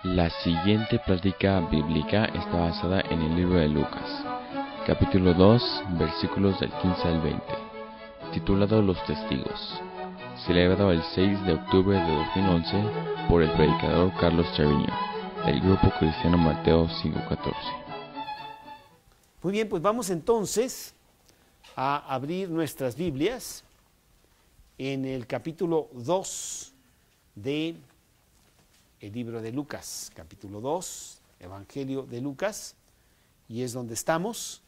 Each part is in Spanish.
La siguiente plática bíblica está basada en el libro de Lucas, capítulo 2, versículos del 15 al 20, titulado Los Testigos, celebrado el 6 de octubre de 2011 por el predicador Carlos Chaviño, del grupo cristiano Mateo 5:14. Muy bien, pues vamos entonces a abrir nuestras Biblias en el capítulo 2 de el libro de Lucas, capítulo 2, Evangelio de Lucas, y es donde estamos.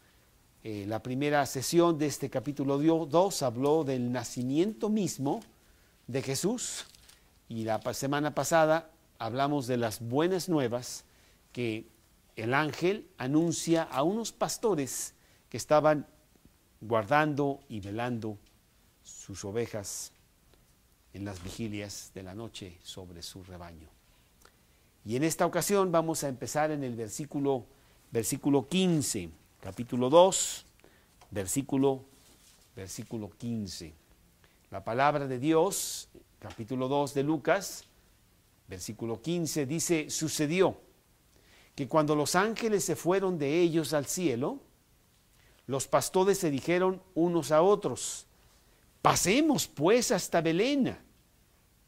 La primera sesión de este capítulo 2 habló del nacimiento mismo de Jesús, y la semana pasada hablamos de las buenas nuevas que el ángel anuncia a unos pastores que estaban guardando y velando sus ovejas en las vigilias de la noche sobre su rebaño. Y en esta ocasión vamos a empezar en el versículo 15, capítulo 2, versículo 15. La palabra de Dios, capítulo 2 de Lucas, versículo 15, dice: sucedió que cuando los ángeles se fueron de ellos al cielo, los pastores se dijeron unos a otros: pasemos pues hasta Belén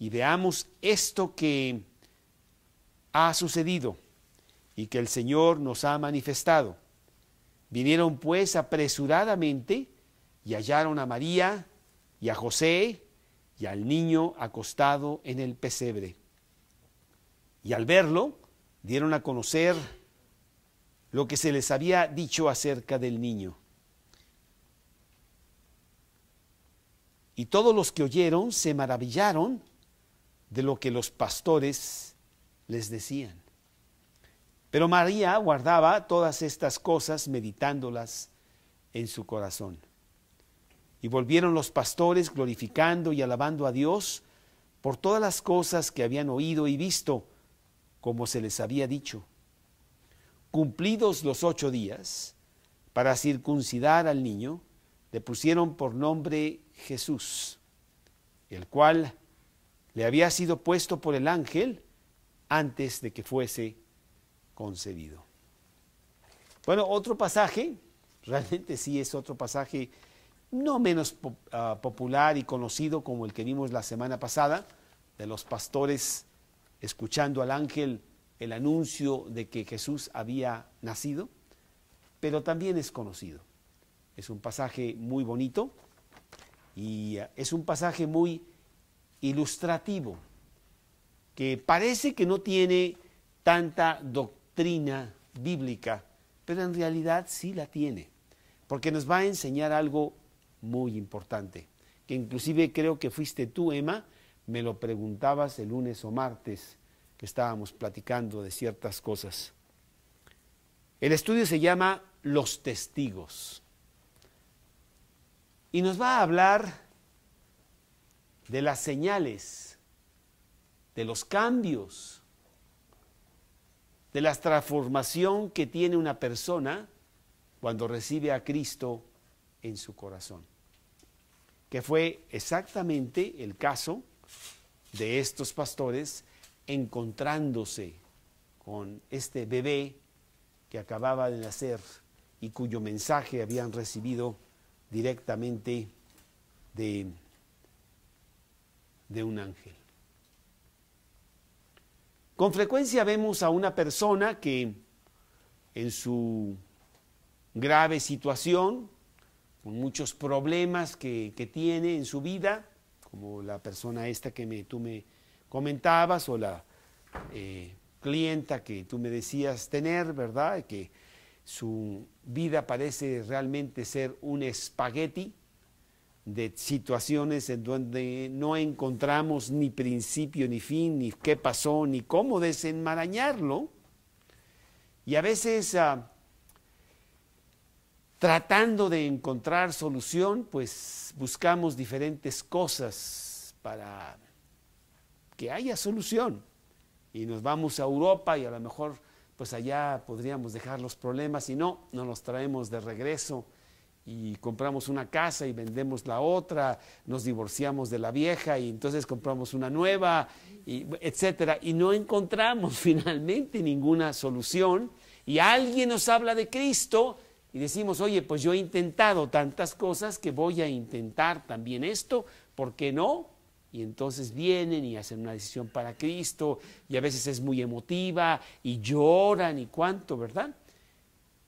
y veamos esto que ha sucedido y que el Señor nos ha manifestado. Vinieron pues apresuradamente y hallaron a María y a José y al niño acostado en el pesebre. Y al verlo, dieron a conocer lo que se les había dicho acerca del niño. Y todos los que oyeron se maravillaron de lo que los pastores les decían. Pero María guardaba todas estas cosas, meditándolas en su corazón. Y volvieron los pastores glorificando y alabando a Dios por todas las cosas que habían oído y visto, como se les había dicho. Cumplidos los 8 días, para circuncidar al niño, le pusieron por nombre Jesús, el cual le había sido puesto por el ángel antes de que fuese concebido. Bueno, otro pasaje, realmente sí es otro pasaje no menos popular y conocido como el que vimos la semana pasada, de los pastores escuchando al ángel el anuncio de que Jesús había nacido, pero también es conocido. Es un pasaje muy bonito y es un pasaje muy ilustrativo, que parece que no tiene tanta doctrina bíblica, pero en realidad sí la tiene, porque nos va a enseñar algo muy importante, que inclusive creo que fuiste tú, Emma, me lo preguntabas el lunes o martes, que estábamos platicando de ciertas cosas. El estudio se llama Los Testigos, y nos va a hablar de las señales, de los cambios, de la transformación que tiene una persona cuando recibe a Cristo en su corazón, que fue exactamente el caso de estos pastores encontrándose con este bebé que acababa de nacer y cuyo mensaje habían recibido directamente de un ángel. Con frecuencia vemos a una persona que en su grave situación, con muchos problemas que tiene en su vida, como la persona esta que tú me comentabas, o la clienta que tú me decías tener, ¿verdad? Que su vida parece realmente ser un espagueti de situaciones en donde no encontramos ni principio ni fin, ni qué pasó, ni cómo desenmarañarlo. Y a veces tratando de encontrar solución, pues buscamos diferentes cosas para que haya solución. Y nos vamos a Europa y a lo mejor pues allá podríamos dejar los problemas y no los traemos de regreso y compramos una casa y vendemos la otra, nos divorciamos de la vieja y entonces compramos una nueva, y etcétera, y no encontramos finalmente ninguna solución, y alguien nos habla de Cristo y decimos, oye, pues yo he intentado tantas cosas que voy a intentar también esto, ¿por qué no? Y entonces vienen y hacen una decisión para Cristo, y a veces es muy emotiva, y lloran y cuánto, ¿verdad?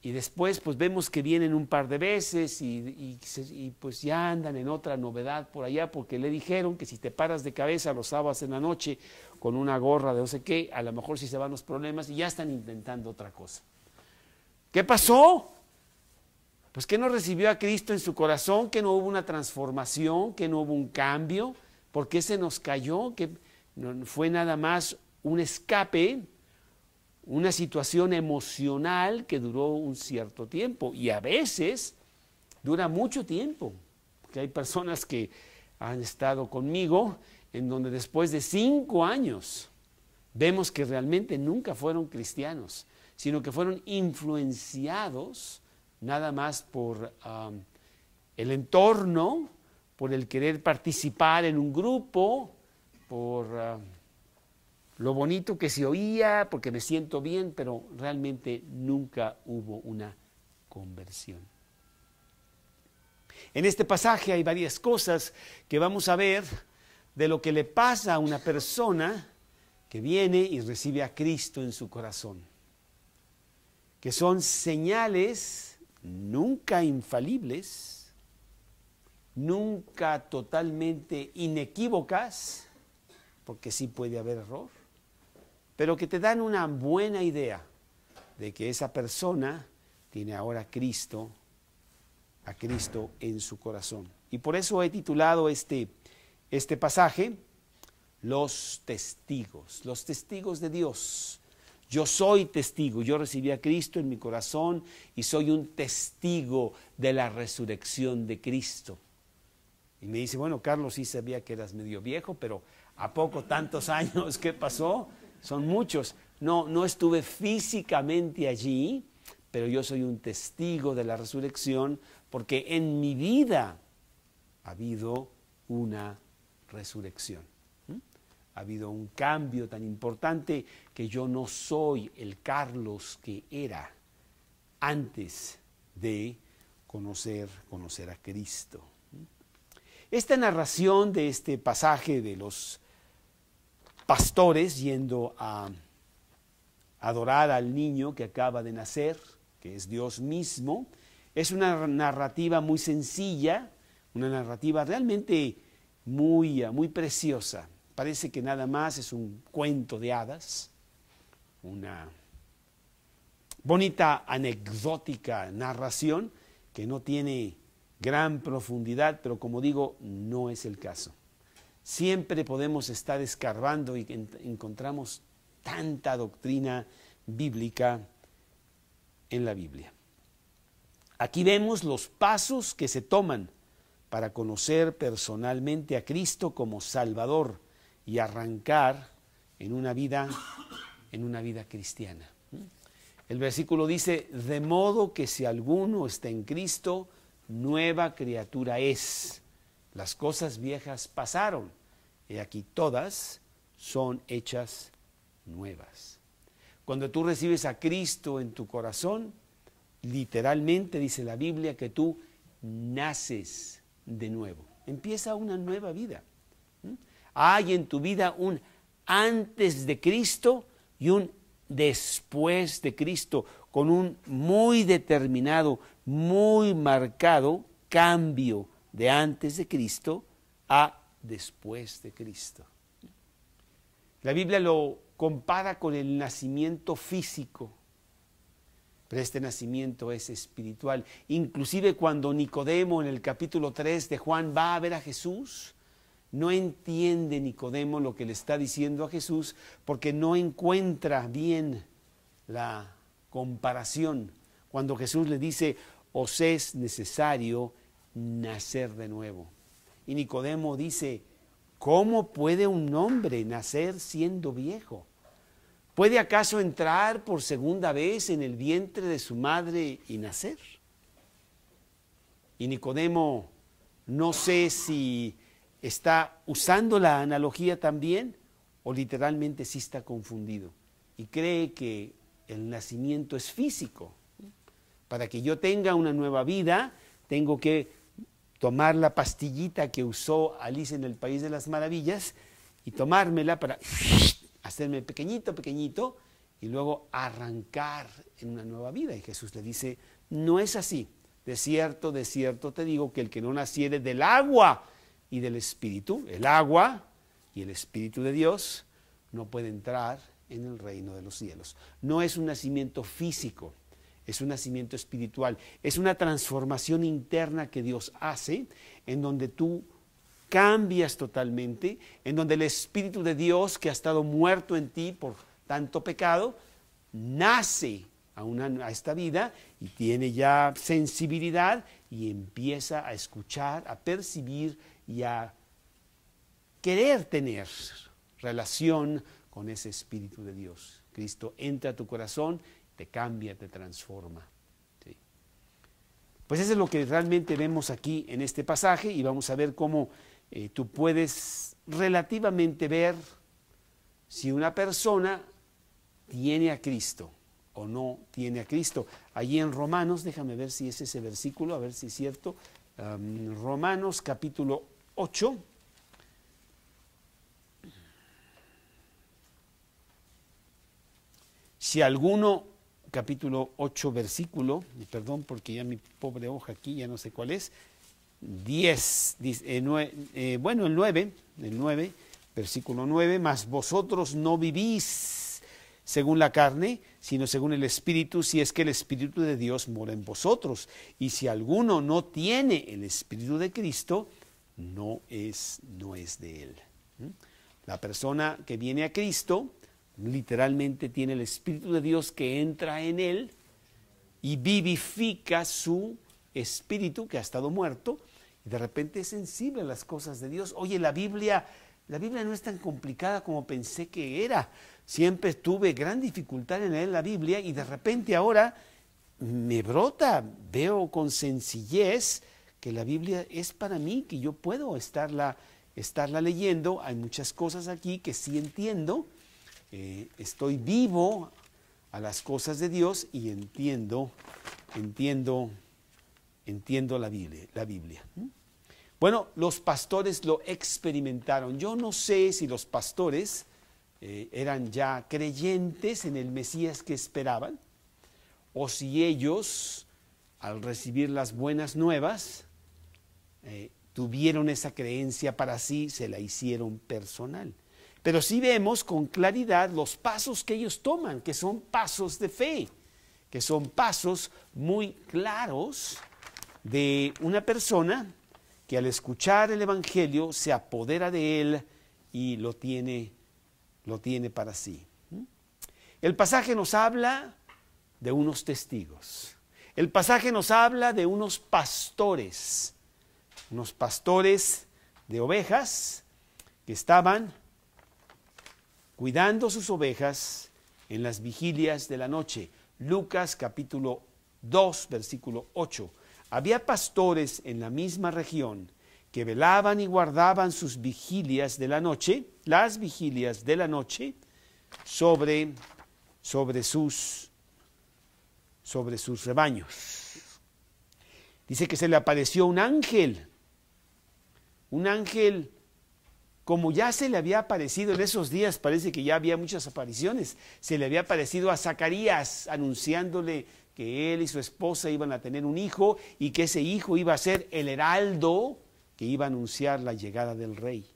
Y después pues vemos que vienen un par de veces y pues ya andan en otra novedad por allá, porque le dijeron que si te paras de cabeza los sábados en la noche con una gorra de no sé qué, a lo mejor sí se van los problemas, y ya están intentando otra cosa. ¿Qué pasó? Pues que no recibió a Cristo en su corazón, que no hubo una transformación, que no hubo un cambio. ¿Por qué se nos cayó? Que no fue nada más un escape, una situación emocional que duró un cierto tiempo, y a veces dura mucho tiempo, porque hay personas que han estado conmigo en donde después de 5 años vemos que realmente nunca fueron cristianos, sino que fueron influenciados nada más por el entorno, por el querer participar en un grupo, por lo bonito que se oía, porque me siento bien, pero realmente nunca hubo una conversión. En este pasaje hay varias cosas que vamos a ver de lo que le pasa a una persona que viene y recibe a Cristo en su corazón, que son señales nunca infalibles, nunca totalmente inequívocas, porque sí puede haber error, pero que te dan una buena idea de que esa persona tiene ahora a Cristo en su corazón. Y por eso he titulado este pasaje, los testigos de Dios. Yo soy testigo, yo recibí a Cristo en mi corazón y soy un testigo de la resurrección de Cristo. Y me dice, bueno, Carlos, sí sabía que eras medio viejo, pero ¿a poco tantos años? ¿Qué pasó? Son muchos. No estuve físicamente allí, pero yo soy un testigo de la resurrección, porque en mi vida ha habido una resurrección. Ha habido un cambio tan importante que yo no soy el Carlos que era antes de conocer a Cristo. Esta narración de este pasaje de los pastores yendo a adorar al niño que acaba de nacer, que es Dios mismo, es una narrativa muy sencilla, una narrativa realmente muy preciosa. Parece que nada más es un cuento de hadas, una bonita anecdótica narración que no tiene gran profundidad, pero como digo, no es el caso. Siempre podemos estar escarbando y encontramos tanta doctrina bíblica en la Biblia. Aquí vemos los pasos que se toman para conocer personalmente a Cristo como Salvador y arrancar en una vida cristiana. El versículo dice, de modo que si alguno está en Cristo, nueva criatura es. Las cosas viejas pasaron, y aquí todas son hechas nuevas. Cuando tú recibes a Cristo en tu corazón, literalmente dice la Biblia que tú naces de nuevo. Empieza una nueva vida. Hay en tu vida un antes de Cristo y un después de Cristo, con un muy determinado, muy marcado cambio de antes de Cristo a después de Cristo. La Biblia lo compara con el nacimiento físico, pero este nacimiento es espiritual. Inclusive cuando Nicodemo en el capítulo 3 de Juan va a ver a Jesús, no entiende Nicodemo lo que le está diciendo a Jesús, porque no encuentra bien la comparación. Cuando Jesús le dice, os es necesario nacer de nuevo. Y Nicodemo dice, ¿cómo puede un hombre nacer siendo viejo? ¿Puede acaso entrar por segunda vez en el vientre de su madre y nacer? Y Nicodemo, no sé si está usando la analogía también o literalmente sí está confundido y cree que el nacimiento es físico. Para que yo tenga una nueva vida, tengo que tomar la pastillita que usó Alicia en el País de las Maravillas y tomármela para hacerme pequeñito, pequeñito y luego arrancar en una nueva vida. Y Jesús le dice, no es así. De cierto te digo que el que no naciere del agua y del Espíritu, el agua y el Espíritu de Dios, no puede entrar en el reino de los cielos. No es un nacimiento físico, es un nacimiento espiritual, es una transformación interna que Dios hace, en donde tú cambias totalmente, en donde el Espíritu de Dios que ha estado muerto en ti por tanto pecado, nace a esta vida y tiene ya sensibilidad y empieza a escuchar, a percibir y a querer tener relación con ese Espíritu de Dios. Cristo entra a tu corazón, te cambia, te transforma. ¿Sí? Pues eso es lo que realmente vemos aquí en este pasaje y vamos a ver cómo tú puedes relativamente ver si una persona tiene a Cristo o no tiene a Cristo. Allí en Romanos, déjame ver si es ese versículo, a ver si es cierto. Romanos capítulo 8. Si alguno, capítulo 8, versículo, perdón porque ya mi pobre hoja aquí ya no sé cuál es, 10, el 9, versículo 9, mas vosotros no vivís según la carne, sino según el Espíritu, si es que el Espíritu de Dios mora en vosotros. Y si alguno no tiene el Espíritu de Cristo, no es de él. La persona que viene a Cristo, literalmente tiene el Espíritu de Dios que entra en él y vivifica su espíritu que ha estado muerto y de repente es sensible a las cosas de Dios. Oye, la Biblia no es tan complicada como pensé que era. Siempre tuve gran dificultad en leer la Biblia y de repente ahora me brota, veo con sencillez que la Biblia es para mí, que yo puedo estarla leyendo. Hay muchas cosas aquí que sí entiendo, estoy vivo a las cosas de Dios y entiendo la Biblia. Bueno, los pastores lo experimentaron. Yo no sé si los pastores eran ya creyentes en el Mesías que esperaban, o si ellos, al recibir las buenas nuevas, tuvieron esa creencia para sí, se la hicieron personal. Pero sí vemos con claridad los pasos que ellos toman, que son pasos de fe, que son pasos muy claros de una persona que al escuchar el Evangelio se apodera de él y lo tiene para sí. El pasaje nos habla de unos testigos. El pasaje nos habla de unos pastores de ovejas que estaban cuidando sus ovejas en las vigilias de la noche. Lucas capítulo 2, versículo 8. Había pastores en la misma región que velaban y guardaban sus vigilias de la noche, las vigilias de la noche, sobre sus rebaños. Dice que se le apareció un ángel como ya se le había aparecido en esos días, parece que ya había muchas apariciones, se le había aparecido a Zacarías anunciándole que él y su esposa iban a tener un hijo y que ese hijo iba a ser el heraldo que iba a anunciar la llegada del rey.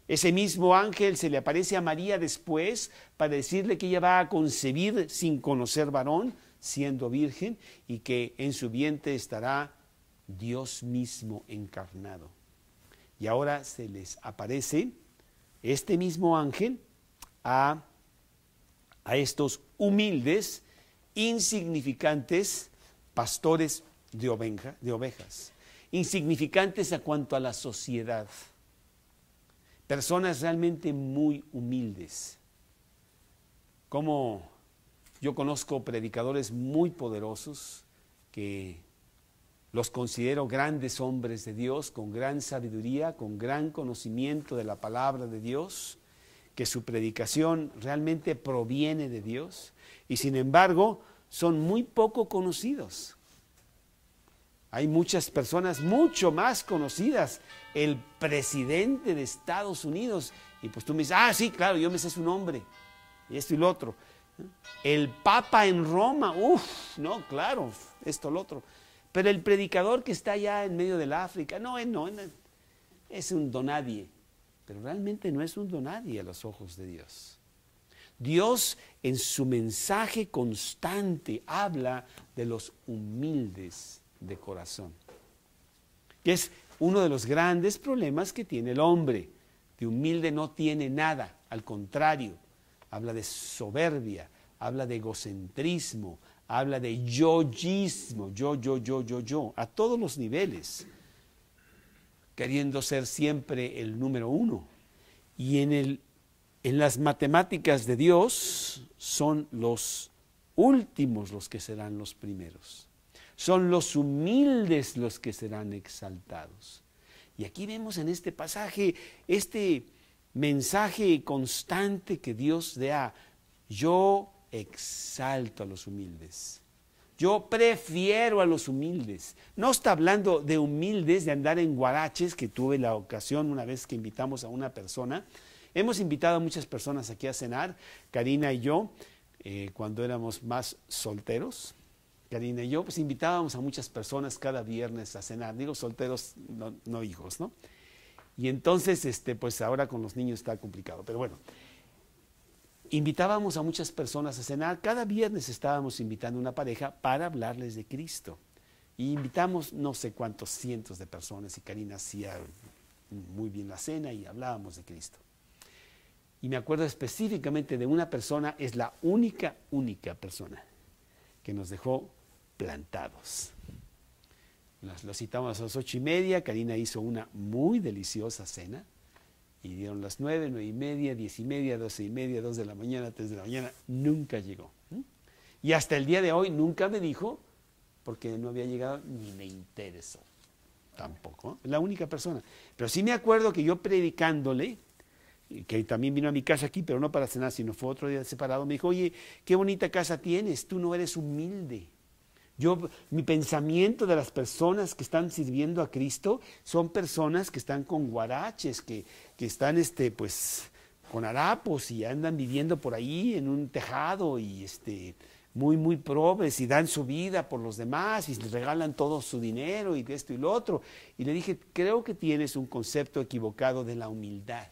Ese mismo ángel se le aparece a María después para decirle que ella va a concebir sin conocer varón, siendo virgen, y que en su vientre estará Dios mismo encarnado. Y ahora se les aparece este mismo ángel a estos humildes, insignificantes pastores de ovejas, insignificantes a cuanto a la sociedad, personas realmente muy humildes. Como yo conozco predicadores muy poderosos que Los considero grandes hombres de Dios, con gran sabiduría, con gran conocimiento de la palabra de Dios, que su predicación realmente proviene de Dios, y sin embargo son muy poco conocidos. Hay muchas personas mucho más conocidas, el presidente de Estados Unidos, y pues tú me dices, ah, sí, claro, yo me sé su nombre, y esto y lo otro. El Papa en Roma, no, claro, esto, lo otro. Pero el predicador que está allá en medio del África, no, es un donadie, pero realmente no es un donadie a los ojos de Dios. Dios en su mensaje constante habla de los humildes de corazón, que es uno de los grandes problemas que tiene el hombre. De humilde no tiene nada, al contrario, habla de soberbia, habla de egocentrismo, habla de yoísmo, yo, a todos los niveles, queriendo ser siempre el número uno. Y en las matemáticas de Dios son los últimos los que serán los primeros. Son los humildes los que serán exaltados. Y aquí vemos en este pasaje este mensaje constante que Dios da. Yo exalto a los humildes. Yo prefiero a los humildes. No está hablando de humildes, de andar en guaraches, que tuve la ocasión una vez que invitamos a una persona. Hemos invitado a muchas personas aquí a cenar, Karina y yo, cuando éramos más solteros. Karina y yo, pues invitábamos a muchas personas cada viernes a cenar. Digo solteros, no hijos, ¿no? Y entonces, pues ahora con los niños está complicado, pero bueno. Invitábamos a muchas personas a cenar. Cada viernes estábamos invitando a una pareja para hablarles de Cristo. Y invitamos no sé cuántos cientos de personas y Karina hacía muy bien la cena y hablábamos de Cristo. Y me acuerdo específicamente de una persona, es la única persona que nos dejó plantados. Lo citamos a las 8:30, Karina hizo una muy deliciosa cena. Y dieron las 9, 9:30, 10:30, 12:30, 2 de la mañana, 3 de la mañana, nunca llegó. Y hasta el día de hoy nunca me dijo, porque no había llegado, ni me interesó. Tampoco, la única persona. Pero sí me acuerdo que yo predicándole, que también vino a mi casa aquí, pero no para cenar, sino fue otro día separado, me dijo, oye, qué bonita casa tienes, tú no eres humilde. Mi pensamiento de las personas que están sirviendo a Cristo son personas que están con guaraches, que están pues con harapos y andan viviendo por ahí en un tejado y muy pobres y dan su vida por los demás y les regalan todo su dinero y esto y lo otro. Y le dije, creo que tienes un concepto equivocado de la humildad.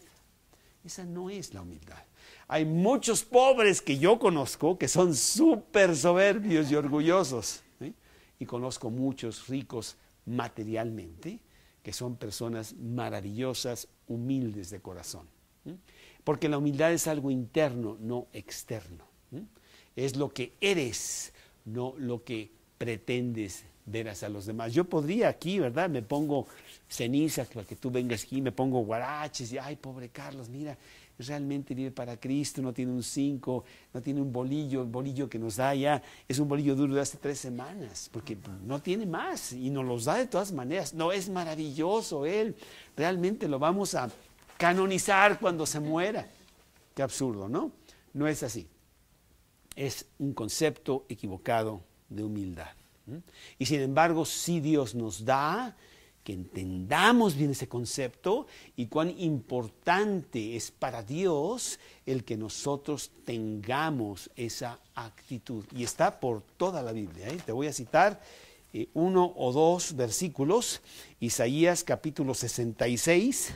Esa no es la humildad. Hay muchos pobres que yo conozco que son súper soberbios y orgullosos. Y conozco muchos ricos materialmente, que son personas maravillosas, humildes de corazón. Porque la humildad es algo interno, no externo. Es lo que eres, no lo que pretendes ver hacia los demás. Yo podría aquí, ¿verdad? Me pongo ceniza para que tú vengas aquí, me pongo guaraches y, ay, pobre Carlos, mira, realmente vive para Cristo, no tiene un 5, no tiene un bolillo, el bolillo que nos da ya es un bolillo duro de hace 3 semanas, porque no tiene más y nos los da de todas maneras. No, es maravilloso él, realmente lo vamos a canonizar cuando se muera. Qué absurdo, ¿no? No es así. Es un concepto equivocado de humildad. Y sin embargo, si Dios nos da que entendamos bien ese concepto y cuán importante es para Dios el que nosotros tengamos esa actitud. Y está por toda la Biblia. Te voy a citar 1 o 2 versículos. Isaías capítulo 66,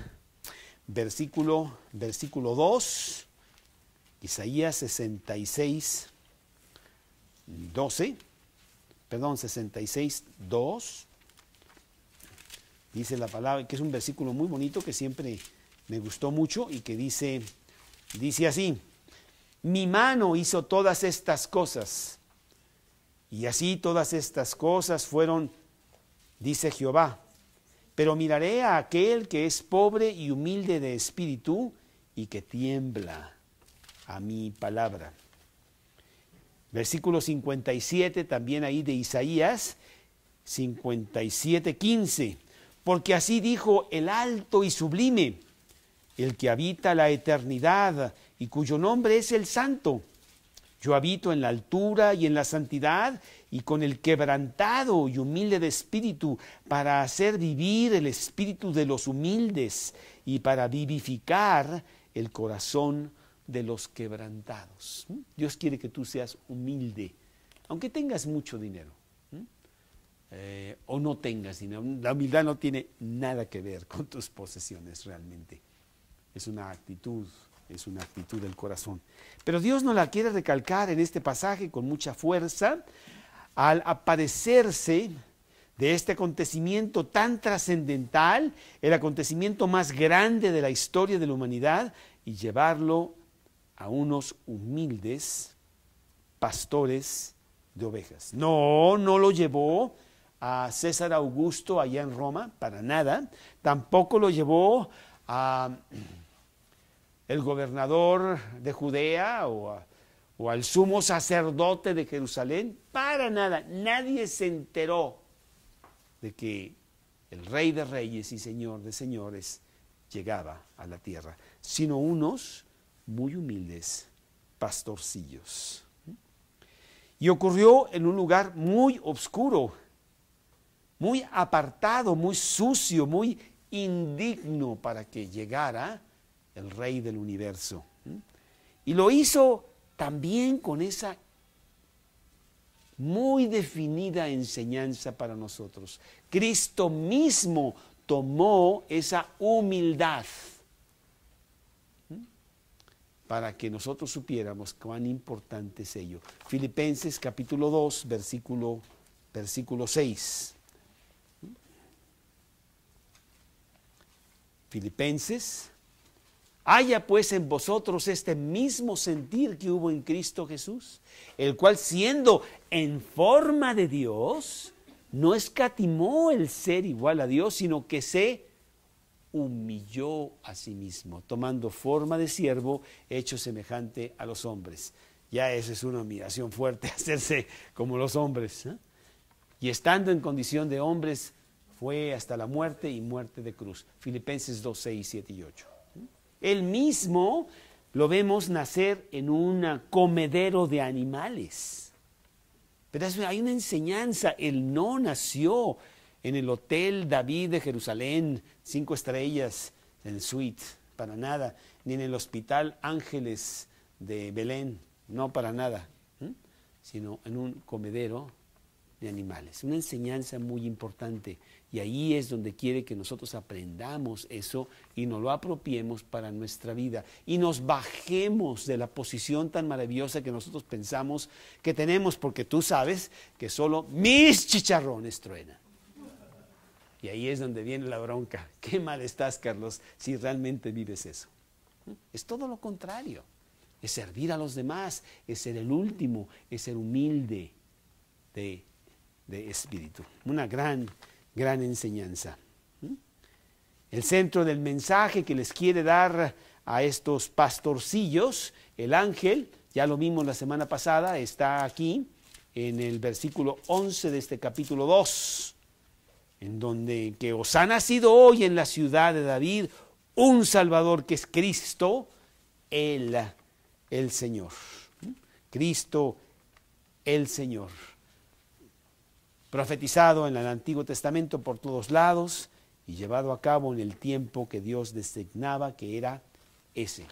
versículo 2. Isaías 66, 66, 2. Dice la palabra, que es un versículo muy bonito que siempre me gustó mucho y que dice así: mi mano hizo todas estas cosas y así todas estas cosas fueron, dice Jehová, pero miraré a aquel que es pobre y humilde de espíritu y que tiembla a mi palabra. Versículo 57 también ahí de Isaías: 57:15. Porque así dijo el alto y sublime, el que habita la eternidad y cuyo nombre es el Santo. Yo habito en la altura y en la santidad y con el quebrantado y humilde de espíritu, para hacer vivir el espíritu de los humildes y para vivificar el corazón de los quebrantados. Dios quiere que tú seas humilde, aunque tengas mucho dinero o no tengas dinero. La humildad no tiene nada que ver con tus posesiones realmente. Es una actitud del corazón. Pero Dios nos la quiere recalcar en este pasaje con mucha fuerza al aparecerse de este acontecimiento tan trascendental, el acontecimiento más grande de la historia de la humanidad, y llevarlo a unos humildes pastores de ovejas. No lo llevó a César Augusto allá en Roma, para nada. Tampoco lo llevó a el gobernador de Judea o al sumo sacerdote de Jerusalén, para nada. Nadie se enteró de que el Rey de Reyes y Señor de Señores llegaba a la tierra, sino unos muy humildes pastorcillos. Y ocurrió en un lugar muy oscuro, muy apartado, muy sucio, muy indigno para que llegara el Rey del universo. Y lo hizo también con esa muy definida enseñanza para nosotros. Cristo mismo tomó esa humildad para que nosotros supiéramos cuán importante es ello. Filipenses capítulo 2, versículo 6. Filipenses: haya pues en vosotros este mismo sentir que hubo en Cristo Jesús, el cual, siendo en forma de Dios, no escatimó el ser igual a Dios, sino que se humilló a sí mismo, tomando forma de siervo, hecho semejante a los hombres. Ya eso es una humillación fuerte, hacerse como los hombres, ¿eh? Y estando en condición de hombres, fue hasta la muerte y muerte de cruz. Filipenses 2, 6, 7 y 8. Él mismo lo vemos nacer en un comedero de animales. Pero hay una enseñanza. Él no nació en el Hotel David de Jerusalén, 5 estrellas en suite, para nada. Ni en el Hospital Ángeles de Belén, no, para nada. Sino en un comedero de animales. Una enseñanza muy importante. Y ahí es donde quiere que nosotros aprendamos eso y nos lo apropiemos para nuestra vida. Y nos bajemos de la posición tan maravillosa que nosotros pensamos que tenemos, porque tú sabes que solo mis chicharrones truenan. Y ahí es donde viene la bronca. Qué mal estás, Carlos, si realmente vives eso. Es todo lo contrario. Es servir a los demás, es ser el último, es ser humilde de espíritu. Una gran enseñanza. El centro del mensaje que les quiere dar a estos pastorcillos, el ángel, ya lo vimos la semana pasada, está aquí en el versículo 11 de este capítulo 2, en donde que os ha nacido hoy en la ciudad de David un Salvador, que es Cristo, el Señor. Cristo el Señor. Profetizado en el Antiguo Testamento por todos lados y llevado a cabo en el tiempo que Dios designaba, que era ese.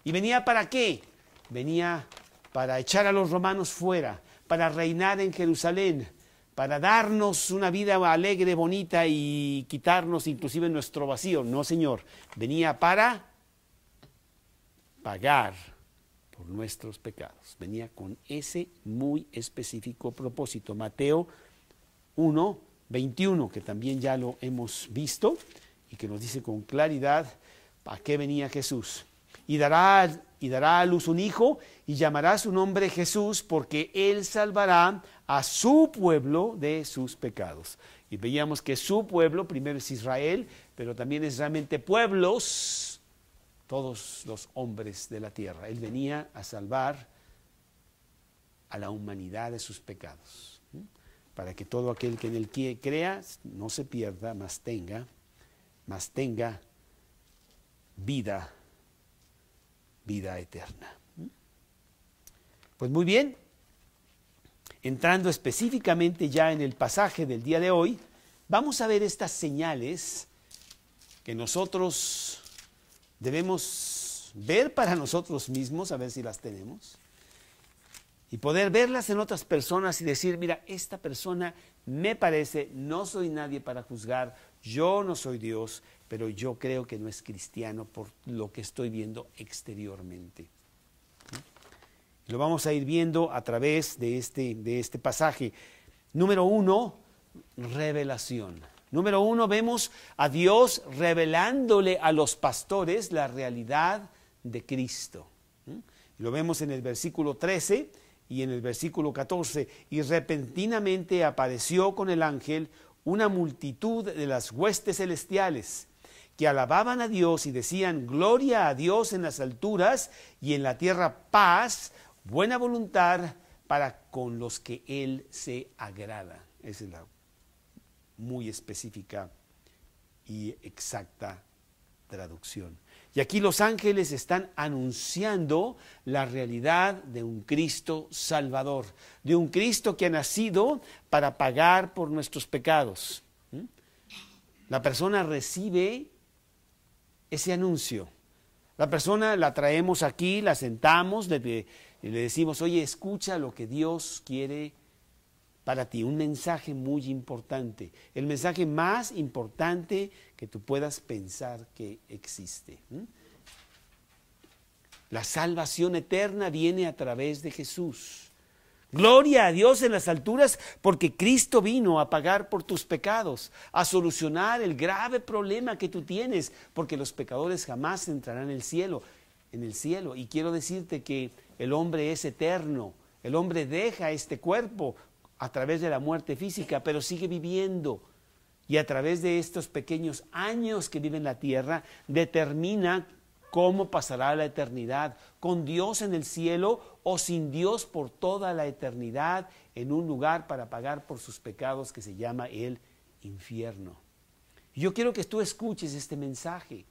¿Y venía para qué? Venía para echar a los romanos fuera, para reinar en Jerusalén, para darnos una vida alegre, bonita y quitarnos inclusive nuestro vacío. No, Señor, venía para pagar por nuestros pecados. Venía con ese muy específico propósito. Mateo 1, 21, que también ya lo hemos visto y que nos dice con claridad para qué venía Jesús. Y dará a luz un hijo y llamará su nombre Jesús, porque él salvará a su pueblo de sus pecados. Y veíamos que su pueblo primero es Israel, pero también es realmente pueblos, todos los hombres de la tierra. Él venía a salvar a la humanidad de sus pecados. para que todo aquel que en él crea no se pierda, mas tenga vida eterna. Pues muy bien, entrando específicamente ya en el pasaje del día de hoy, vamos a ver estas señales que nosotros debemos ver para nosotros mismos, a ver si las tenemos, y poder verlas en otras personas y decir, mira, esta persona me parece, no soy nadie para juzgar, yo no soy Dios, pero yo creo que no es cristiano por lo que estoy viendo exteriormente. Lo vamos a ir viendo a través de este pasaje. Número 1, revelación. Número 1, vemos a Dios revelándole a los pastores la realidad de Cristo. Lo vemos en el versículo 13 y en el versículo 14. Y repentinamente apareció con el ángel una multitud de las huestes celestiales que alababan a Dios y decían, gloria a Dios en las alturas y en la tierra paz, buena voluntad para con los que Él se agrada. Esa es la muy específica y exacta traducción. Y aquí los ángeles están anunciando la realidad de un Cristo Salvador, de un Cristo que ha nacido para pagar por nuestros pecados. La persona recibe ese anuncio. La persona la traemos aquí, la sentamos y le decimos, oye, escucha lo que Dios quiere para ti. Un mensaje muy importante. El mensaje más importante que tú puedas pensar que existe. La salvación eterna viene a través de Jesús. Gloria a Dios en las alturas, porque Cristo vino a pagar por tus pecados, a solucionar el grave problema que tú tienes, porque los pecadores jamás entrarán en el cielo. Y quiero decirte que el hombre es eterno, el hombre deja este cuerpo a través de la muerte física, pero sigue viviendo. Y a través de estos pequeños años que vive en la tierra, determina cómo pasará la eternidad, con Dios en el cielo o sin Dios por toda la eternidad, en un lugar para pagar por sus pecados que se llama el infierno. Yo quiero que tú escuches este mensaje.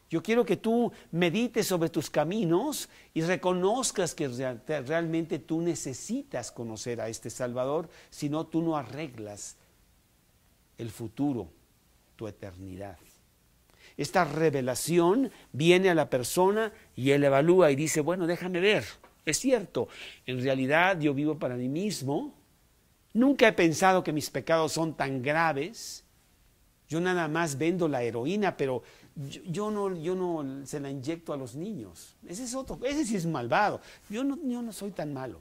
Yo quiero que tú medites sobre tus caminos y reconozcas que realmente tú necesitas conocer a este Salvador, si no, tú no arreglas el futuro, tu eternidad. Esta revelación viene a la persona y él evalúa y dice, bueno, déjame ver, es cierto, en realidad yo vivo para mí mismo, nunca he pensado que mis pecados son tan graves, yo nada más vendo la heroína, pero yo no se la inyecto a los niños, ese sí es malvado, yo no soy tan malo.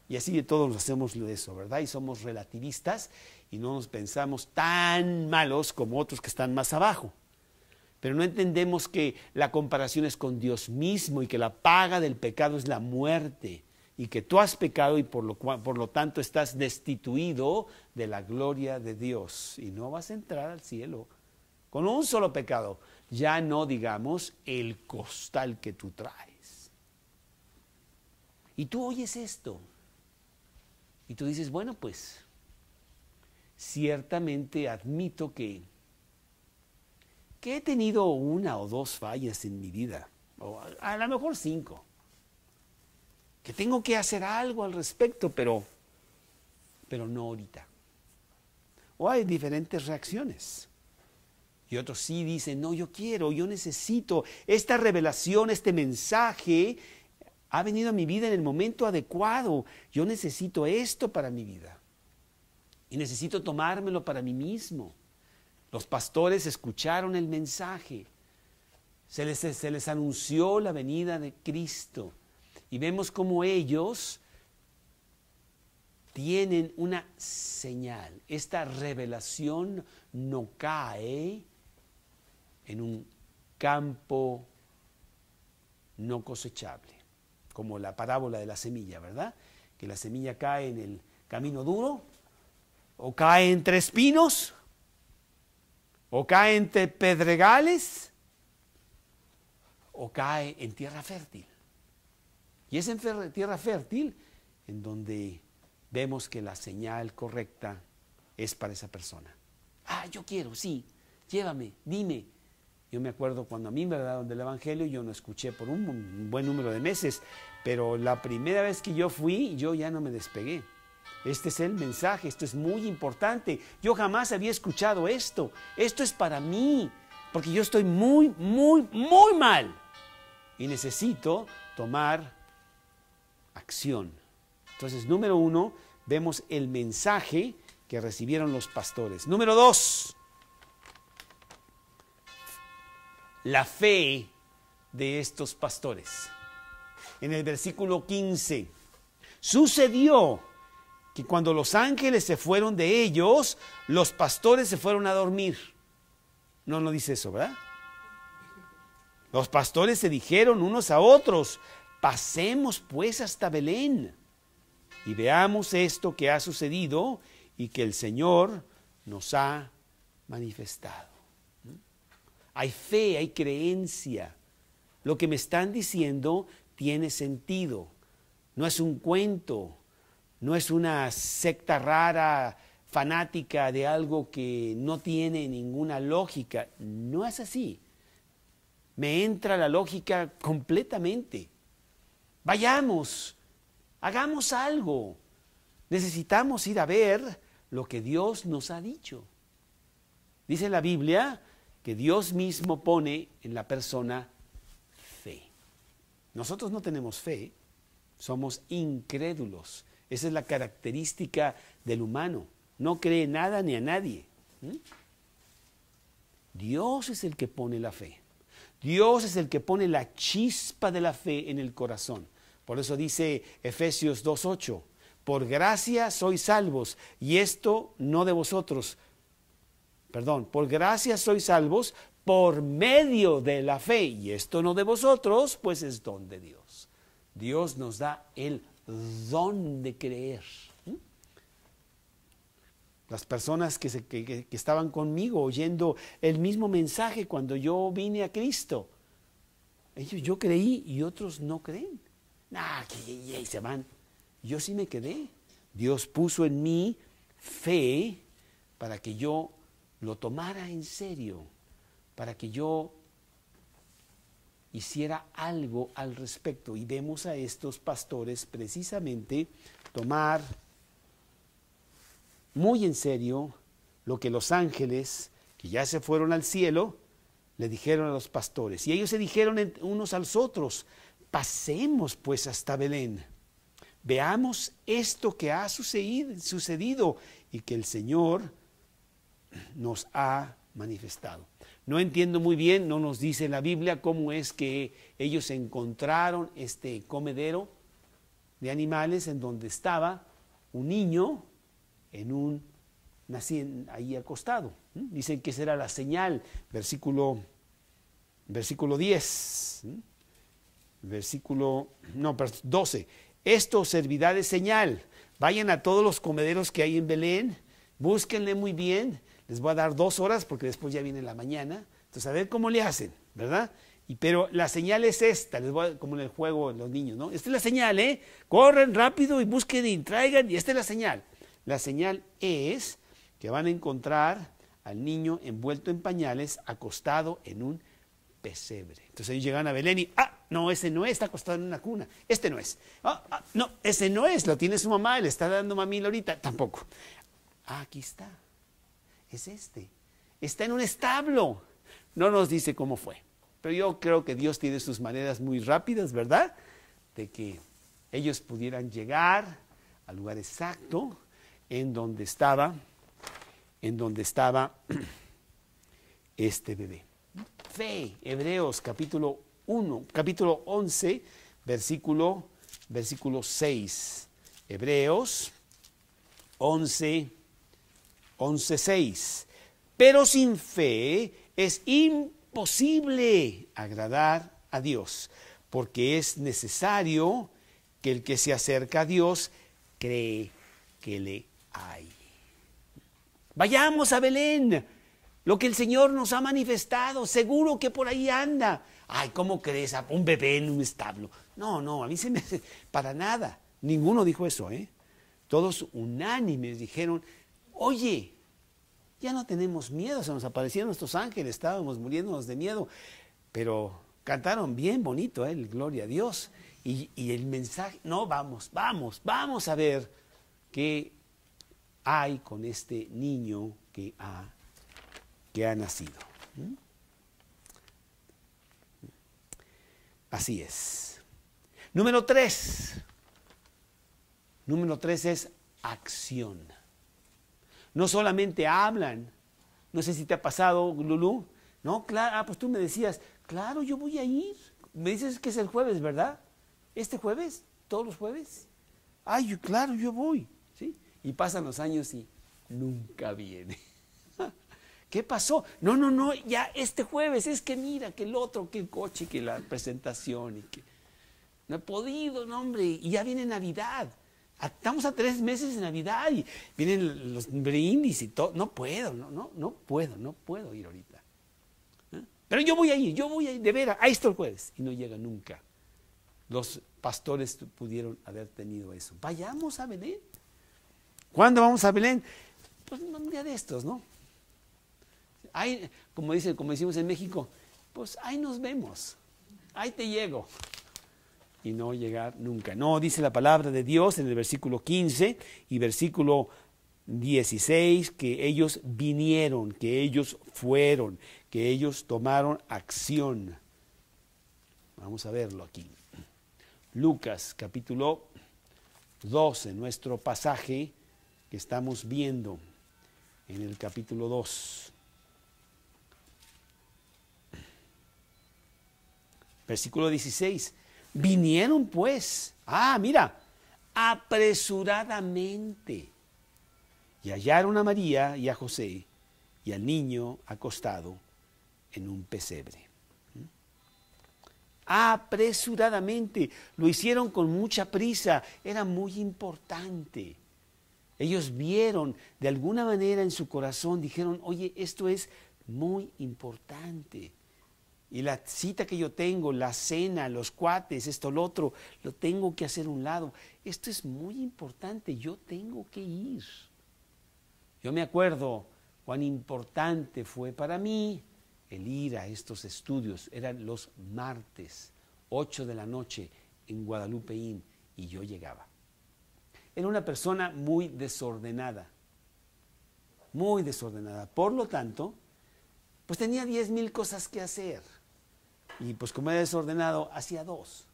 Y así de todos hacemos eso, ¿verdad? Y somos relativistas y no nos pensamos tan malos como otros que están más abajo. Pero no entendemos que la comparación es con Dios mismo y que la paga del pecado es la muerte y que tú has pecado y por lo tanto estás destituido de la gloria de Dios y no vas a entrar al cielo con un solo pecado, ya no digamos el costal que tú traes. Y tú oyes esto y tú dices, bueno, pues ciertamente admito que he tenido 1 o 2 fallas en mi vida, o a lo mejor 5, que tengo que hacer algo al respecto, pero no ahorita. O hay diferentes reacciones. Y otros sí dicen, no, yo necesito esta revelación, este mensaje ha venido a mi vida en el momento adecuado. Yo necesito esto para mi vida. Y necesito tomármelo para mí mismo. Los pastores escucharon el mensaje, se les anunció la venida de Cristo y vemos cómo ellos tienen una señal. Esta revelación no cae en un campo no cosechable, como la parábola de la semilla, ¿verdad? Que la semilla cae en el camino duro o cae entre espinos, o cae entre pedregales, o cae en tierra fértil. Y es en tierra fértil en donde vemos que la señal correcta es para esa persona. Ah, yo quiero, sí, llévame, dime. Yo me acuerdo cuando a mí me hablaron del Evangelio, yo no escuché por un buen número de meses, pero la primera vez que yo fui, yo ya no me despegué. Este es el mensaje, esto es muy importante. Yo jamás había escuchado esto. Esto es para mí, porque yo estoy muy, muy, muy mal. Y necesito tomar acción. Entonces, número 1, vemos el mensaje que recibieron los pastores. Número 2, la fe de estos pastores. En el versículo 15, sucedió que cuando los ángeles se fueron de ellos, los pastores se fueron a dormir. No dice eso, ¿verdad? Los pastores se dijeron unos a otros, pasemos pues hasta Belén y veamos esto que ha sucedido y que el Señor nos ha manifestado. Hay fe, hay creencia. Lo que me están diciendo tiene sentido. No es un cuento, no es una secta rara, fanática de algo que no tiene ninguna lógica. No es así. Me entra la lógica completamente. Vayamos, hagamos algo. Necesitamos ir a ver lo que Dios nos ha dicho. Dice la Biblia que Dios mismo pone en la persona fe. Nosotros no tenemos fe, somos incrédulos. Esa es la característica del humano. No cree nada ni a nadie. Dios es el que pone la fe. Dios es el que pone la chispa de la fe en el corazón. Por eso dice Efesios 2:8, por gracia sois salvos, y esto no de vosotros. Por gracia sois salvos por medio de la fe, y esto no de vosotros, pues es don de Dios. Dios nos da el don de creer. Las personas que estaban conmigo oyendo el mismo mensaje cuando yo vine a Cristo, yo creí y otros no creen. Que se van. Yo sí me quedé. Dios puso en mí fe para que yo lo tomara en serio, para que yo hiciera algo al respecto. Y vemos a estos pastores precisamente tomar muy en serio lo que los ángeles, que ya se fueron al cielo, le dijeron a los pastores. Y ellos se dijeron unos a los otros, pasemos pues hasta Belén, veamos esto que ha sucedido y que el Señor nos ha manifestado. No entiendo muy bien, no nos dice la Biblia cómo es que ellos encontraron este comedero de animales en donde estaba un niño ahí acostado. Dicen que será la señal, versículo 10, versículo 12. Esto servirá de señal. Vayan a todos los comederos que hay en Belén, búsquenle muy bien. Les voy a dar 2 horas porque después ya viene la mañana. Entonces a ver cómo le hacen, ¿verdad? Pero la señal es esta, como en el juego de los niños, ¿no? Esta es la señal, corren rápido y busquen y traigan, y esta es la señal. La señal es que van a encontrar al niño envuelto en pañales, acostado en un pesebre. Entonces ellos llegan a Belén y, no, ese no es, está acostado en una cuna. Este no es. No, ese no es, lo tiene su mamá, le está dando mamila ahorita. Tampoco. Aquí está. Es este. Está en un establo. No nos dice cómo fue. Pero yo creo que Dios tiene sus maneras muy rápidas, ¿verdad? De que ellos pudieran llegar al lugar exacto en donde estaba este bebé. Fe, Hebreos capítulo 11, versículo 6. Hebreos 11:6. Pero sin fe es imposible agradar a Dios, porque es necesario que el que se acerca a Dios cree que le hay. Vayamos a Belén, lo que el Señor nos ha manifestado, seguro que por ahí anda. ¿Cómo crees? Un bebé en un establo. No, a mí se me hace para nada. Ninguno dijo eso, Todos unánimes dijeron, oye, Ya no tenemos miedo, se nos aparecieron nuestros ángeles, estábamos muriéndonos de miedo, pero cantaron bien bonito, el gloria a Dios. Y el mensaje, no, vamos a ver qué hay con este niño que ha nacido. Así es. Número 3 es acción. No solamente hablan. No sé si te ha pasado, Lulú. No, claro, pues tú me decías, claro, yo voy a ir. Me dices que es el jueves, ¿verdad? ¿Este jueves? ¿Todos los jueves? Ay, claro, yo voy. ¿Sí? Y pasan los años y nunca viene. ¿Qué pasó? No, ya este jueves, es que mira, que el otro, que el coche, que la presentación, y que no he podido, no, hombre, y ya viene Navidad. Estamos a 3 meses de Navidad y vienen los brindis y todo. No puedo, no puedo ir ahorita. Pero yo voy a ir, de veras, ahí está el jueves. Y no llega nunca. Los pastores pudieron haber tenido eso. Vayamos a Belén. ¿Cuándo vamos a Belén? Pues un día de estos, ¿no? Ahí, como decimos en México, pues ahí nos vemos, ahí te llego. Y no llegar nunca. No, dice la palabra de Dios en el versículo 15 y versículo 16, que ellos vinieron, que ellos fueron, que ellos tomaron acción. Vamos a verlo aquí. Lucas capítulo 12, nuestro pasaje que estamos viendo en el capítulo 2. Versículo 16. Vinieron pues, mira, apresuradamente, y hallaron a María y a José y al niño acostado en un pesebre. Apresuradamente, lo hicieron con mucha prisa, era muy importante. Ellos vieron de alguna manera en su corazón, dijeron, oye, esto es muy importante. Y la cita que yo tengo, la cena, los cuates, esto, lo otro, lo tengo que hacer a un lado. Esto es muy importante, yo tengo que ir. Yo me acuerdo cuán importante fue para mí el ir a estos estudios. Eran los martes, 8 de la noche en Guadalupeín, y yo llegaba. Era una persona muy desordenada. Por lo tanto, pues tenía 10,000 cosas que hacer. Y pues como era desordenado, hacía 2.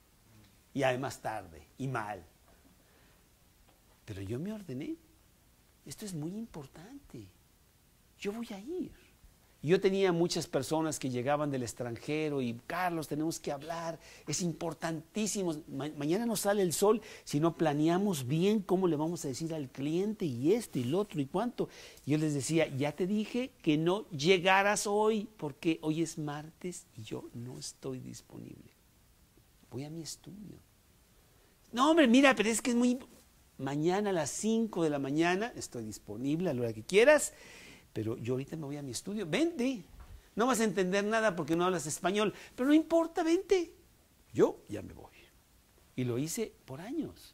Y además tarde, y mal. Pero yo me ordené. Esto es muy importante. Yo voy a ir. Y yo tenía muchas personas que llegaban del extranjero y, Carlos, tenemos que hablar. Es importantísimo. Mañana no sale el sol si no planeamos bien cómo le vamos a decir al cliente y esto y lo otro y cuánto. Y yo les decía, ya te dije que no llegaras hoy porque hoy es martes y yo no estoy disponible. Voy a mi estudio. No, hombre, mira, pero es que es muy... Mañana a las 5 de la mañana estoy disponible a la hora que quieras, pero yo ahorita me voy a mi estudio. Vente, no vas a entender nada porque no hablas español, pero no importa, vente. Yo ya me voy. Y lo hice por años.